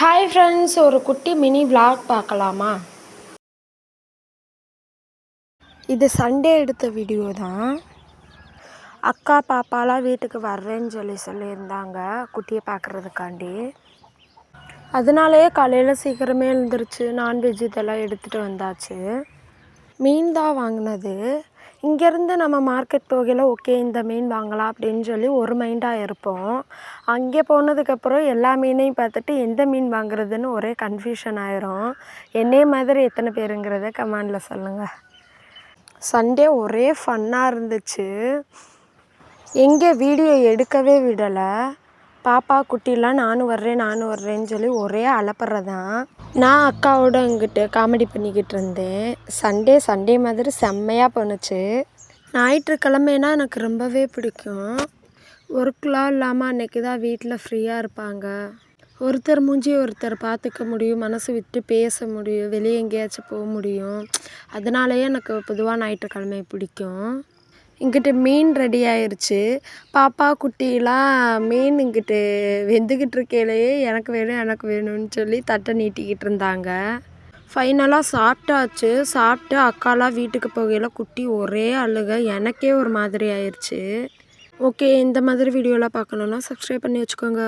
Hi friends, ஒரு குட்டி mini vlog பார்க்கலாமா? இது சண்டே எடுத்த வீடியோ தான். அக்கா பாப்பாலாம் வீட்டுக்கு வர்றேன்னு சொல்லியிருந்தாங்க குட்டியை பார்க்குறதுக்காண்டி. அதனாலேயே காலையில் சீக்கிரமே எழுந்திரிச்சு நான்வெஜ் இதெல்லாம் எடுத்துகிட்டு வந்தாச்சு. மீன் தான் வாங்கினது. இங்கேருந்து நம்ம மார்க்கெட் போகையில் ஓகே இந்த மீன் வாங்கலாம் அப்படின்னு சொல்லி ஒரு மைண்டாக இருப்போம். அங்கே போனதுக்கப்புறம் எல்லா மீனையும் பார்த்துட்டு எந்த மீன் வாங்குறதுன்னு ஒரே கன்ஃபியூஷன் ஆயிரும். என்னைய மாதிரி எத்தனை பேருங்கிறத கமெண்டில் சொல்லுங்கள். சண்டே ஒரே ஃபன்னாக இருந்துச்சு. எங்கே வீடியோ எடுக்கவே விடலை. பாப்பா குட்டிலாம் நானும் வர்றேன்னு சொல்லி ஒரே அலப்பறதான். நான் அக்காவோட இங்கிட்டு காமெடி பண்ணிக்கிட்டு இருந்தேன். சண்டே மாதிரி செம்மையாக போணுச்சு. ஞாயிற்றுக்கிழமைனா எனக்கு ரொம்பவே பிடிக்கும். ஒர்க்லாம் இல்லாமல் அன்றைக்கி தான் வீட்டில் ஃப்ரீயாக இருப்பாங்க. ஒருத்தர் மூஞ்சி ஒருத்தர் பார்த்துக்க முடியும், மனசு விட்டு பேச முடியும், வெளியே எங்கேயாச்சும் போக முடியும். அதனாலேயே எனக்கு பொதுவாக ஞாயிற்றுக்கிழமை பிடிக்கும். இங்கிட்டு மீன் ரெடி ஆயிடுச்சு. பாப்பா குட்டிலாம் மீன் இங்கிட்டு வெந்துக்கிட்டு இருக்கையிலேயே எனக்கு வேணும்னு சொல்லி தட்டை நீட்டிக்கிட்டு இருந்தாங்க. ஃபைனலாக சாப்பிட்டாச்சு. சாப்பிட்டு அக்காலாம் வீட்டுக்கு போகையில் குட்டி ஒரே அழுக. எனக்கே ஒரு மாதிரி ஆயிடுச்சு. ஓகே, இந்த மாதிரி வீடியோலாம் பார்க்கணுன்னா சப்ஸ்கிரைப் பண்ணி வச்சுக்கோங்க.